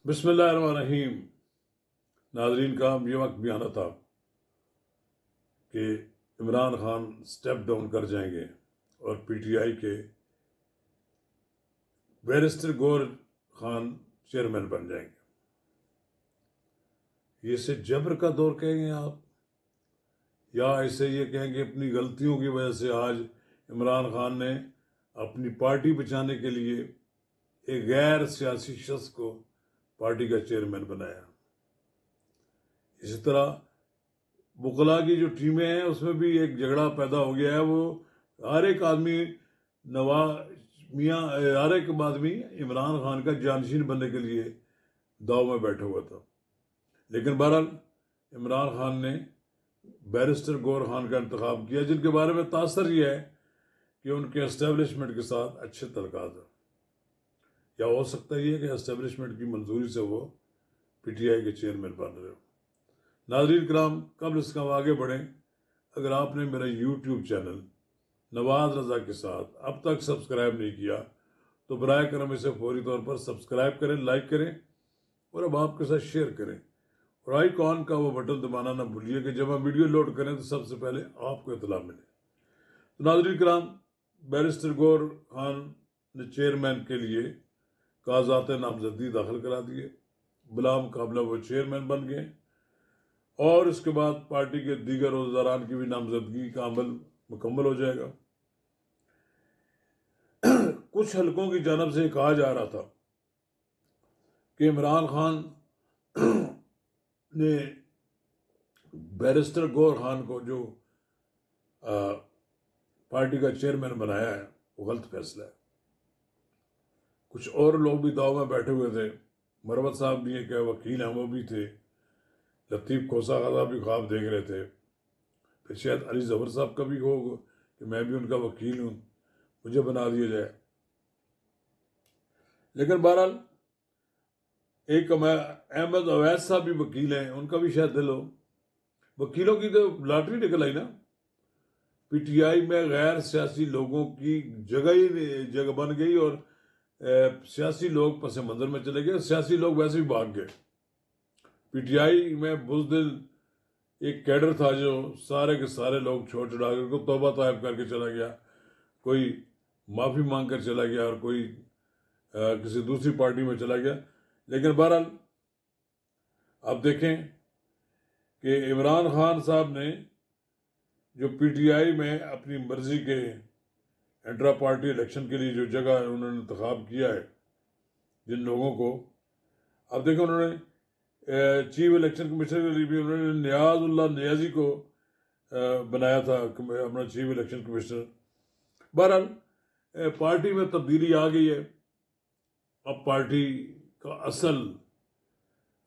बिस्मिल्लाहिर्रहमानिर्रहीम। नाजरीन का ये वक्त भी आना था कि इमरान खान स्टेप डाउन कर जाएंगे और पीटीआई के बैरिस्टर गौहर खान चेयरमैन बन जाएंगे। ये इसे जबर का दौर कहेंगे आप, या ऐसे ये कहेंगे अपनी गलतियों की वजह से आज इमरान खान ने अपनी पार्टी बचाने के लिए एक गैर सियासी शख्स को पार्टी का चेयरमैन बनाया। इसी तरह बुकला की जो टीमें हैं उसमें भी एक झगड़ा पैदा हो गया है। वो हर एक आदमी हर एक आदमी इमरान खान का जानशीन बनने के लिए दाव में बैठा हुआ था। लेकिन बहरहाल इमरान खान ने बैरिस्टर गौहर खान का इंतखाब किया, जिनके बारे में तासर यह है कि उनके एस्टेब्लिशमेंट के साथ अच्छे तल्लुकात हैं, या हो सकता है ये कि एस्टेब्लिशमेंट की मंजूरी से वो पीटीआई के चेयरमैन बन रहे हो। नाज़रीन कराम, कबल इसका आगे बढ़ें, अगर आपने मेरा यूट्यूब चैनल नवाज रज़ा के साथ अब तक सब्सक्राइब नहीं किया तो बराए करम इसे फौरी तौर पर सब्सक्राइब करें, लाइक करें और अब आपके साथ शेयर करें और आइकॉन का वो बटन दबाना ना भूलिए कि जब हम वीडियो लोड करें तो सबसे पहले आपको इतला मिले। तो नाज़रीन कराम, बैरिस्टर गौहर खान ने चेयरमैन के लिए कागजात नामजदगी दाखिल करा दिए, बिला मुकाबला वो चेयरमैन बन गए और इसके बाद पार्टी के दीगर उहदेदारान की भी नामजदगी का अमल मुकम्मल हो जाएगा। कुछ हलकों की जानब से कहा जा रहा था कि इमरान खान ने बैरिस्टर गौहर खान को जो पार्टी का चेयरमैन बनाया है वो गलत फैसला है। कुछ और लोग भी दाव में बैठे हुए थे, मरवत साहब भी एक वकील हैं वो भी थे, लतीफ़ खोसा खासा भी ख्वाब देख रहे थे, फिर शायद अली ज़फ़र साहब का भी हो कि मैं भी उनका वकील हूँ, मुझे बना दिया जाए। लेकिन बहरहाल एक अहमद अवैस साहब भी वकील हैं, उनका भी शायद दिल हो। वकीलों की तो लॉटरी निकल आई ना, पीटीआई में गैर सियासी लोगों की जगह बन गई और सियासी लोग पस मंजर में चले गए, सियासी लोग वैसे भी भाग गए। पीटीआई में बुज़दिल एक कैडर था जो सारे के सारे लोग छोड़ छुड़ा कर को तौबा तायब करके चला गया, कोई माफ़ी मांग कर चला गया और कोई किसी दूसरी पार्टी में चला गया। लेकिन बहरहाल आप देखें कि इमरान खान साहब ने जो पीटीआई में अपनी मर्जी के इंट्रा पार्टी इलेक्शन के लिए जो जगह उन्होंने इंतखाब किया है जिन लोगों को, अब देखें उन्होंने चीफ इलेक्शन कमिश्नर के लिए भी उन्होंने नियाज़ुल्लाह नियाज़ी को बनाया था अपना चीफ इलेक्शन कमिश्नर। बहरहाल पार्टी में तब्दीली आ गई है। अब पार्टी का असल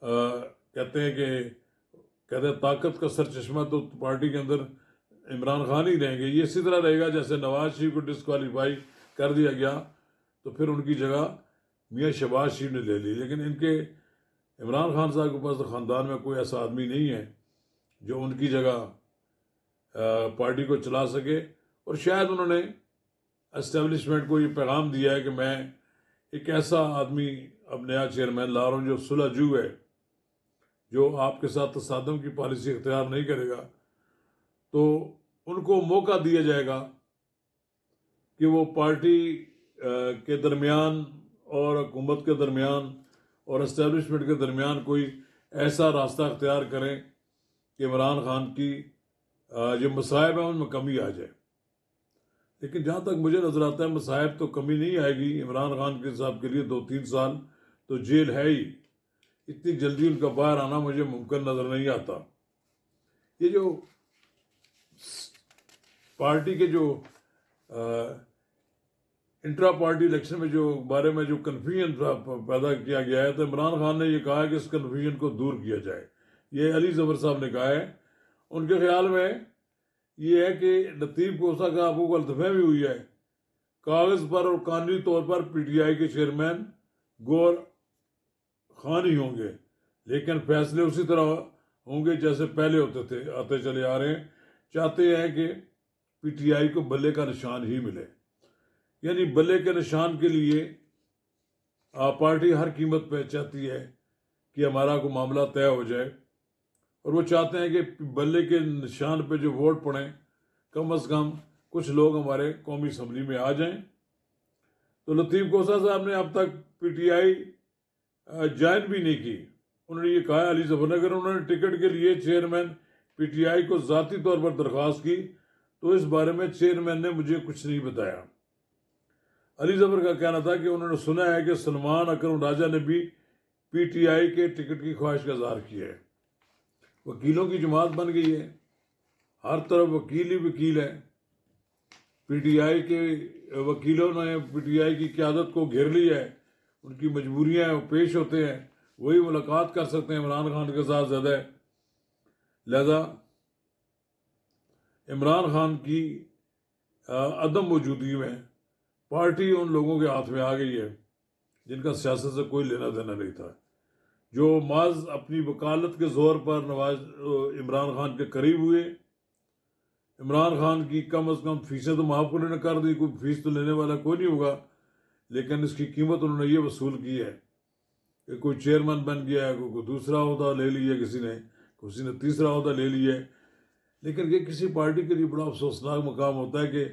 कहते हैं ताकत का सरचश्मा तो पार्टी के अंदर इमरान खान ही रहेंगे। ये इसी तरह रहेगा जैसे नवाज शरीफ को डिस्क्वालीफाई कर दिया गया तो फिर उनकी जगह मियाँ शहबाज शरीफ ने ले ली। लेकिन इनके इमरान खान साहब के पास तो ख़ानदान में कोई ऐसा आदमी नहीं है जो उनकी जगह पार्टी को चला सके, और शायद उन्होंने एस्टेब्लिशमेंट को ये पैगाम दिया है कि मैं एक ऐसा आदमी अब नया चेयरमैन ला रहा हूँ जो सुलझू है, जो आपके साथ तसादम की पॉलिसी इख्तियार नहीं करेगा, तो उनको मौका दिया जाएगा कि वो पार्टी के दरमियान और हुकूमत के दरमियान और एस्टेब्लिशमेंट के दरमियान कोई ऐसा रास्ता अख्तियार करें कि इमरान खान की जो मसाइब है उनमें कमी आ जाए। लेकिन जहाँ तक मुझे नज़र आता है मसाइब तो कमी नहीं आएगी। इमरान खान के साहब के लिए 2-3 साल तो जेल है ही, इतनी जल्दी उनका बाहर आना मुझे मुमकिन नज़र नहीं आता। ये जो पार्टी के जो इंट्रा पार्टी इलेक्शन में जो बारे में जो कन्फ्यूजन पैदा किया गया है, तो इमरान खान ने ये कहा है कि इस कन्फ्यूजन को दूर किया जाए। ये अली ज़फ़र साहब ने कहा है। उनके ख्याल में ये है कि लतीफ़ खोसा का आपको गलतफहमी हुई है, कागज़ पर और कानूनी तौर पर पीटीआई के चेयरमैन गौहर खान ही होंगे, लेकिन फैसले उसी तरह होंगे जैसे पहले आते चले आ रहे हैं। चाहते हैं कि पीटीआई को बल्ले का निशान ही मिले, यानी बल्ले के निशान के लिए पार्टी हर कीमत पर चाहती है कि हमारा को मामला तय हो जाए, और वो चाहते हैं कि बल्ले के निशान पे जो वोट पड़े कम से कम कुछ लोग हमारे कौमी असम्बली में आ जाएं। तो लतीफ़ कोसा साहब ने अब तक पीटीआई ज्वाइन भी नहीं की। उन्होंने ये कहा अली ज़फ़र नगर उन्होंने टिकट के लिए चेयरमैन पीटीआई को ज़ाती तौर पर दरख्वास्त की तो इस बारे में चेयरमैन ने मुझे कुछ नहीं बताया। अली ज़फ़र का कहना था कि उन्होंने सुना है कि सलमान अकरम राजा ने भी पीटीआई के टिकट की ख्वाहिश का इज़हार किया है। वकीलों की जमात बन गई है, हर तरफ वकील ही वकील है। पीटीआई के वकीलों ने पीटीआई की क़यादत को घेर लिया है, उनकी मजबूरियां हैं, वो पेश होते हैं, वही मुलाकात कर सकते हैं इमरान खान के साथ ज़्यादा। लिहाजा इमरान खान की अदम मौजूदगी में पार्टी उन लोगों के हाथ में आ गई है जिनका सियासत से कोई लेना देना नहीं था, जो माज अपनी वकालत के ज़ोर पर इमरान खान के करीब हुए। इमरान खान की कम से कम फीसें तो माफ़ उन्होंने कर दी, कोई फीस तो लेने वाला कोई नहीं होगा, लेकिन इसकी कीमत उन्होंने ये वसूल की है कि कोई चेयरमैन बन गया है, कोई दूसरा अहदा ले लिया, किसी ने तीसरा अहदा ले लिया है। लेकिन ये किसी पार्टी के लिए बड़ा अफसोसनाक मकाम होता है कि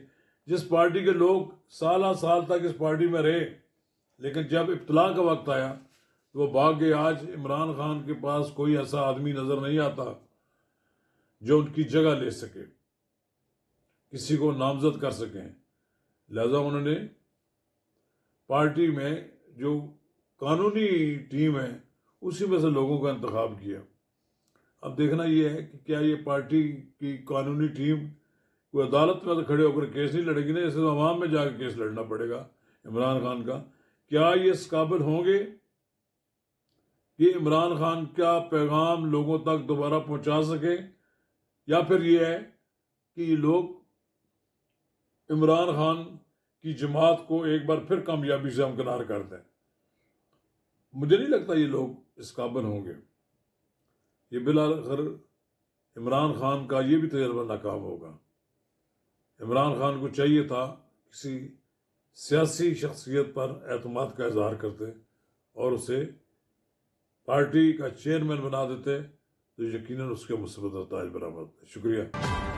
जिस पार्टी के लोग साल तक इस पार्टी में रहे, लेकिन जब इब्तला का वक्त आया तो वो भाग गए। आज इमरान खान के पास कोई ऐसा आदमी नज़र नहीं आता जो उनकी जगह ले सके, किसी को नामजद कर सकें। लिहाजा उन्होंने पार्टी में जो कानूनी टीम है उसी में से लोगों का इंतखाब किया। अब देखना ये है कि क्या ये पार्टी की कानूनी टीम कोई अदालत में तो खड़े होकर केस नहीं लड़ेगी ना, जैसे तो अवाम में जाकर केस लड़ना पड़ेगा इमरान खान का। क्या ये इस काबिल होंगे कि इमरान खान का पैगाम लोगों तक दोबारा पहुंचा सके, या फिर ये है कि ये लोग इमरान खान की जमात को एक बार फिर कामयाबी से हमकिनार कर दें? मुझे नहीं लगता ये लोग इस काबिल होंगे। ये बिलाखिर इमरान खान का ये भी तजर्बा नाकाम होगा। इमरान खान को चाहिए था किसी सियासी शख्सियत पर एतमाद का इजहार करते और उसे पार्टी का चेयरमैन बना देते, तो यकीनन उसके मुसीबत नताइज बरामद। शुक्रिया।